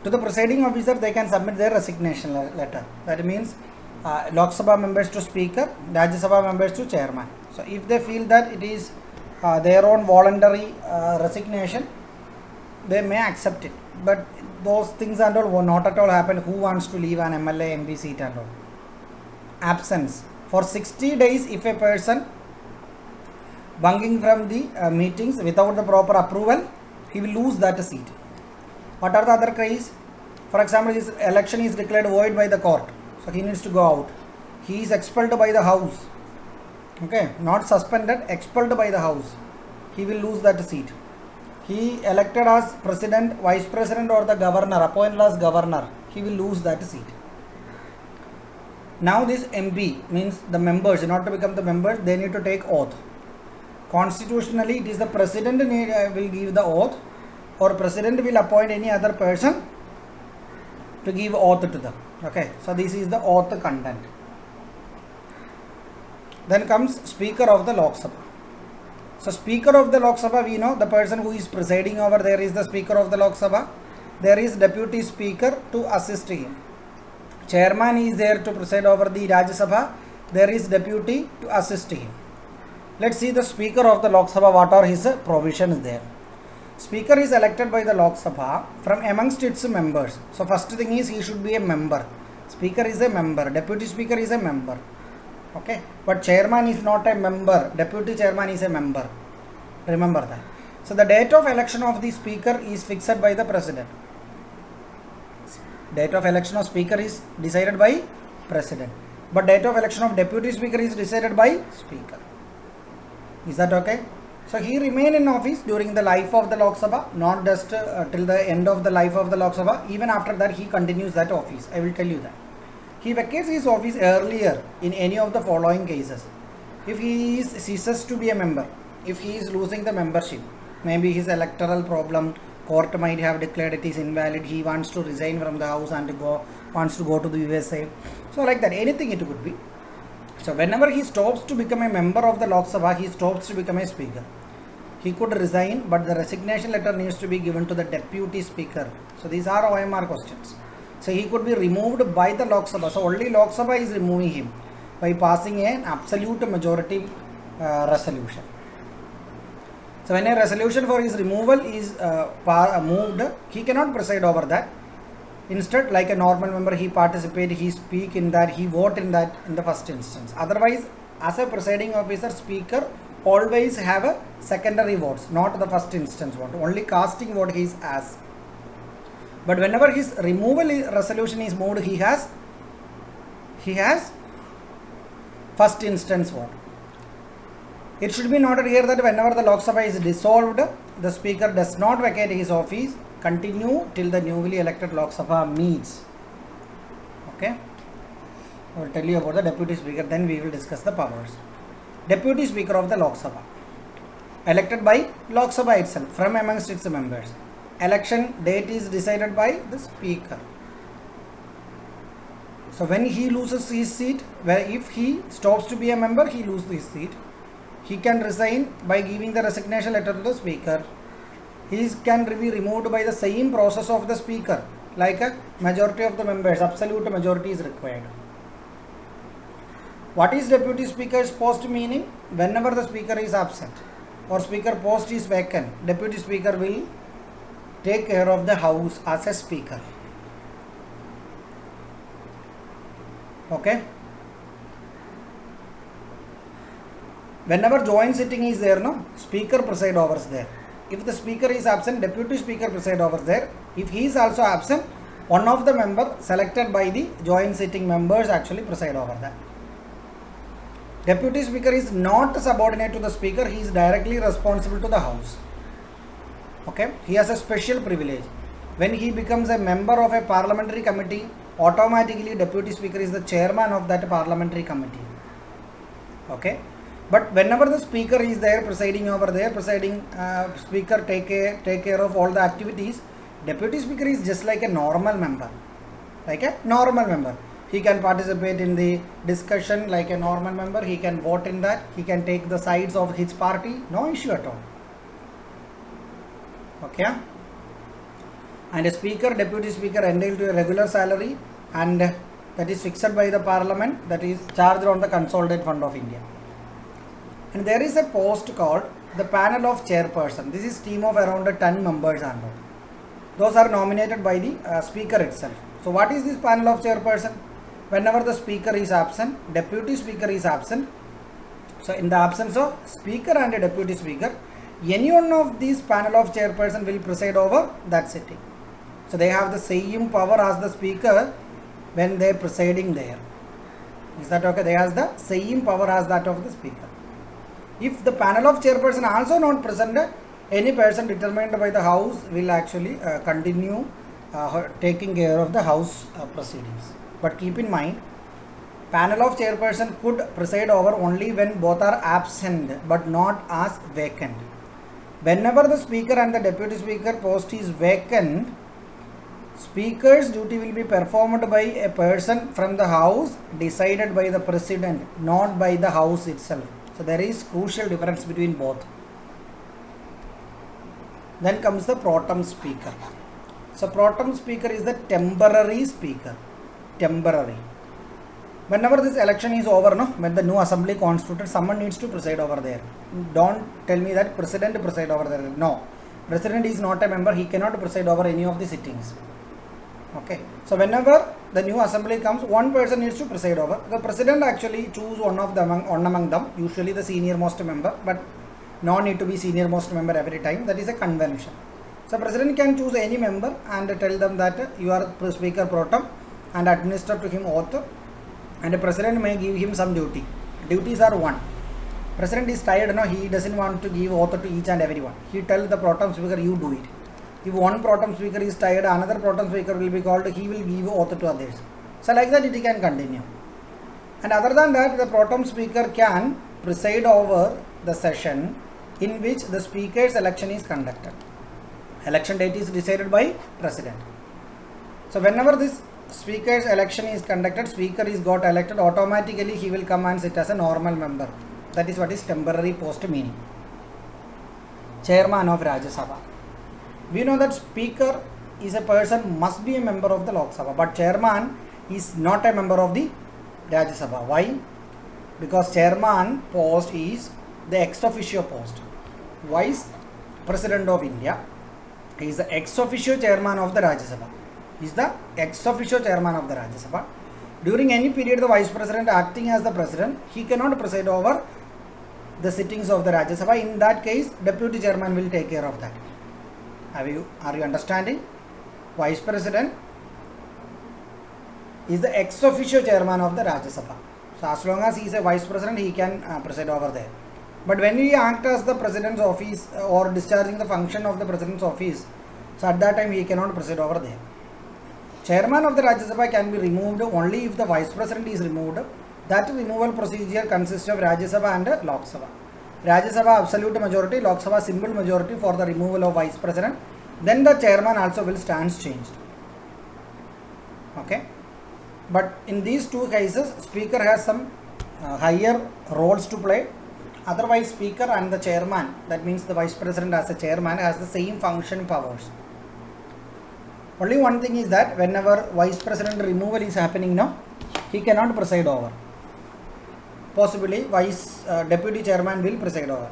To the presiding officer, they can submit their resignation letter. That means Lok Sabha members to speaker, Rajya Sabha members to chairman. So if they feel that it is their own voluntary resignation, they may accept it. But those things and all will not at all happen. Who wants to leave an MLA MP seat and all? Absence. For 60 days, if a person bunking from the meetings without the proper approval, he will lose that seat. What are the other cries? For example, his election is declared void by the court, so he needs to go out. He is expelled by the house. Okay, not suspended, expelled by the house. He will lose that seat. He elected as president, vice president or the governor, appointed as governor, he will lose that seat. Now this MP means the members, not to become the members, they need to take oath. Constitutionally, it is the president will give the oath, or president will appoint any other person to give oath to them. Okay, so this is the oath content. Then comes Speaker of the Lok Sabha. So Speaker of the Lok Sabha, we know the person who is presiding over there is the Speaker of the Lok Sabha. There is Deputy Speaker to assist him. Chairman is there to preside over the Rajya Sabha. There is Deputy to assist him. Let's see the Speaker of the Lok Sabha, what are his provisions there. Speaker is elected by the Lok Sabha from amongst its members. So first thing is he should be a member. Speaker is a member. Deputy Speaker is a member. Okay. But Chairman is not a member. Deputy Chairman is a member. Remember that. So the date of election of the Speaker is fixed by the President. Date of election of Speaker is decided by President. But date of election of Deputy Speaker is decided by Speaker. Is that okay? So he remain in office during the life of the Lok Sabha, not just till the end of the life of the Lok Sabha. Even after that he continues that office. I will tell you that. He vacates his office earlier in any of the following cases. If he ceases to be a member, if he is losing the membership, maybe his electoral problem, court might have declared it is invalid, he wants to resign from the house and wants to go to the USA. So like that, anything it could be. So whenever he stops to become a member of the Lok Sabha, he stops to become a speaker. He could resign, but the resignation letter needs to be given to the Deputy Speaker. So these are OMR questions. So he could be removed by the Lok Sabha. So only Lok Sabha is removing him by passing an absolute majority resolution. So when a resolution for his removal is moved, he cannot preside over that. Instead, like a normal member, he participate, he speak in that, he vote in that in the first instance. Otherwise, as a presiding officer, Speaker always have a secondary votes, not the first instance vote. Only casting vote he is as. But whenever his removal resolution is moved, he has first instance vote. It should be noted here that whenever the Lok Sabha is dissolved, the Speaker does not vacate his office, continue till the newly elected Lok Sabha meets. Okay. I will tell you about the Deputy Speaker, then we will discuss the powers. Deputy Speaker of the Lok Sabha, elected by Lok Sabha itself from amongst its members. Election date is decided by the Speaker. So when he loses his seat, where if he stops to be a member, he loses his seat. He can resign by giving the resignation letter to the speaker. He can be removed by the same process of the speaker, like a majority of the members, absolute majority is required. What is deputy speaker's post meaning? Whenever the speaker is absent or speaker post is vacant, deputy speaker will take care of the house as a speaker. Okay. Whenever joint sitting is there, no, speaker preside over there. If the speaker is absent, deputy speaker preside over there. If he is also absent, one of the member selected by the joint sitting members actually preside over that. Deputy speaker is not subordinate to the speaker, he is directly responsible to the house. Okay, he has a special privilege. When he becomes a member of a parliamentary committee, automatically deputy speaker is the chairman of that parliamentary committee. Okay, but whenever the speaker is there presiding over there, speaker take care of all the activities. Deputy speaker is just like a normal member, He can participate in the discussion like a normal member. He can vote in that. He can take the sides of his party. No issue at all. Okay. And a speaker, deputy speaker entitled to a regular salary, and that is fixed by the parliament, that is charged on the consolidated fund of India. And there is a post called the panel of chairperson. This is team of around 10 members and all. Those are nominated by the speaker itself. So what is this panel of chairperson? Whenever the speaker is absent, deputy speaker is absent. So in the absence of speaker and a deputy speaker, any one of these panel of chairperson will preside over that sitting. So they have the same power as the speaker when they are presiding there. Is that okay? They have the same power as that of the speaker. If the panel of chairperson also not present, any person determined by the house will actually continue taking care of the house proceedings. But keep in mind, panel of chairperson could preside over only when both are absent but not as vacant. Whenever the speaker and the deputy speaker post is vacant, speaker's duty will be performed by a person from the house decided by the president, not by the house itself. So there is crucial difference between both. Then comes the pro tem speaker. So pro tem speaker is the temporary speaker. Temporary. Whenever this election is over, no, when the new assembly constituted, someone needs to preside over there. Don't tell me that president preside over there. No, president is not a member. He cannot preside over any of the sittings. Okay. So whenever the new assembly comes, one person needs to preside over. The president actually choose one among them, usually the senior most member, but no need to be senior most member every time. That is a convention. So president can choose any member and tell them that you are speaker pro tem and administer to him oath, and the president may give him some duty. Duties are one. President is tired, no, he doesn't want to give oath to each and everyone. He tells the pro tem speaker, you do it. If one pro tem speaker is tired, another pro tem speaker will be called, he will give oath to others. So like that it can continue. And other than that, the pro tem speaker can preside over the session in which the speaker's election is conducted. Election date is decided by president. So whenever this speaker's election is conducted, speaker is got elected, automatically he will come and sit as a normal member. That is what is temporary post meaning. Chairman of Rajya Sabha. We know that speaker is a person, must be a member of the Lok Sabha, but chairman is not a member of the Rajya Sabha. Why? Because chairman post is the ex officio post. Vice President of India is the ex officio chairman of the Rajya Sabha. Is the ex officio chairman of the Rajya Sabha. During any period, the vice president acting as the president, he cannot preside over the sittings of the Rajya Sabha. In that case, deputy chairman will take care of that. Are you understanding? Vice president is the ex officio chairman of the Rajya Sabha. So as long as he is a vice president, he can preside over there. But when he acts as the president's office or discharging the function of the president's office, so at that time he cannot preside over there. Chairman of the Rajya Sabha can be removed only if the vice president is removed. That removal procedure consists of Rajya Sabha and Lok Sabha. Rajya Sabha absolute majority, Lok Sabha simple majority for the removal of vice president. Then the chairman also will stand changed. Okay. But in these two cases, speaker has some higher roles to play. Otherwise, speaker and the chairman, that means the vice president as a chairman, has the same function powers. Only one thing is that whenever vice president removal is happening now, he cannot preside over. Possibly deputy chairman will preside over.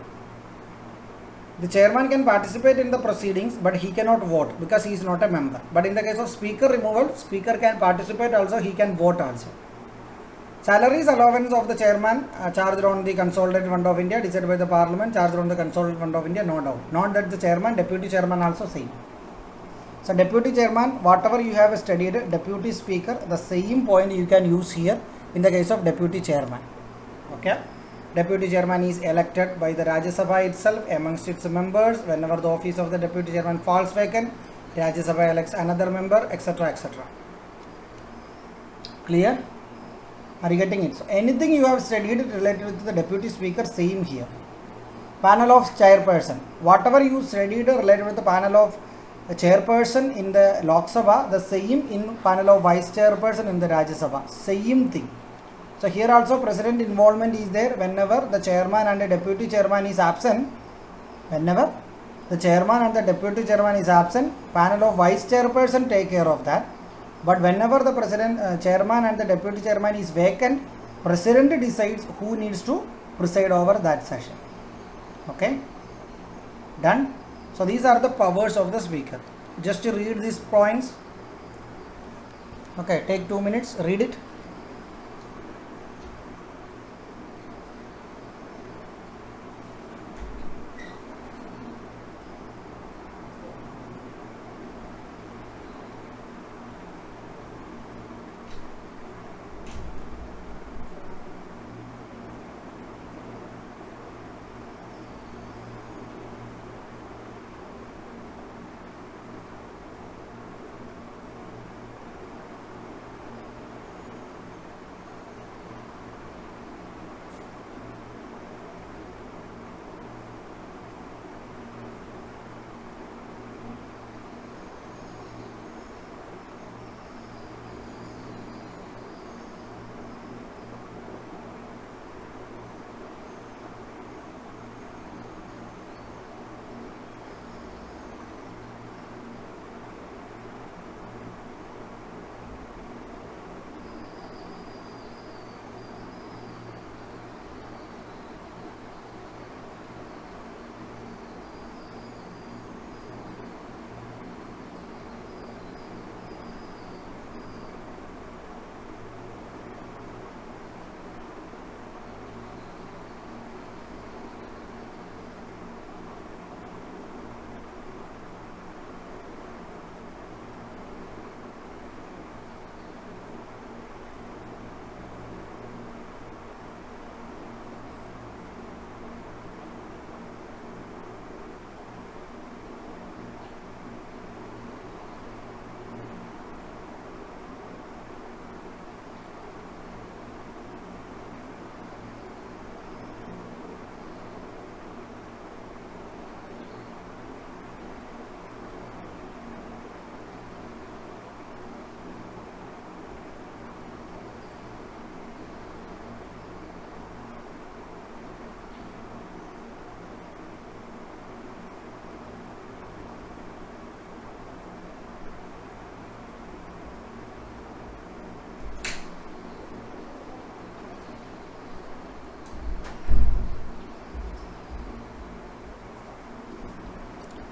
The chairman can participate in the proceedings, but he cannot vote because he is not a member. But in the case of speaker removal, speaker can participate also, he can vote also. Salaries allowance of the chairman charged on the Consolidated Fund of India, decided by the Parliament, charged on the Consolidated Fund of India, no doubt. Not that the chairman, deputy chairman also same. So deputy chairman, whatever you have studied, deputy speaker, the same point you can use here in the case of deputy chairman. Okay. Deputy chairman is elected by the Rajya Sabha itself amongst its members. Whenever the office of the deputy chairman falls vacant, Rajya Sabha elects another member, etc. etc. Clear? Are you getting it? So anything you have studied related to the deputy speaker, same here. Panel of chairperson. Whatever you studied related with the panel of the chairperson in the Lok Sabha, the same in panel of vice chairperson in the Rajya Sabha. Same thing. So here also president involvement is there whenever the chairman and the deputy chairman is absent. Whenever the chairman and the deputy chairman is absent, panel of vice chairperson take care of that. But whenever the president, chairman and the deputy chairman is vacant, president decides who needs to preside over that session. Okay? Done? So these are the powers of the speaker. Just to read these points. Okay, take 2 minutes, read it.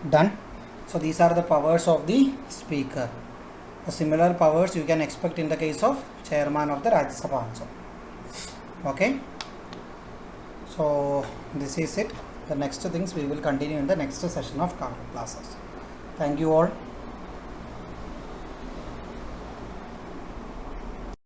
Done. So these are the powers of the speaker. The similar powers you can expect in the case of chairman of the Rajya Sabha also. Okay. So this is it. The next things we will continue in the next session of classes. Thank you all.